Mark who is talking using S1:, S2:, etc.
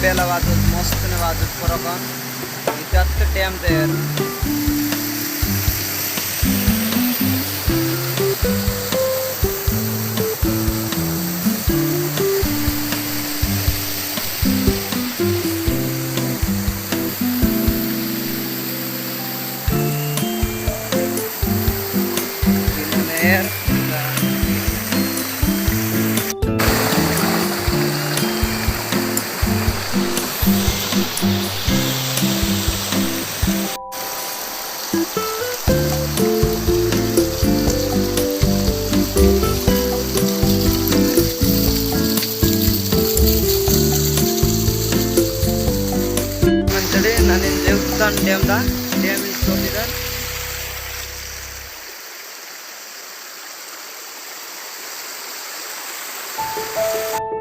S1: बेला वाजत मस्त ने वाजत परकन इतात टाइम देर nanin jeutan dam da dam is considered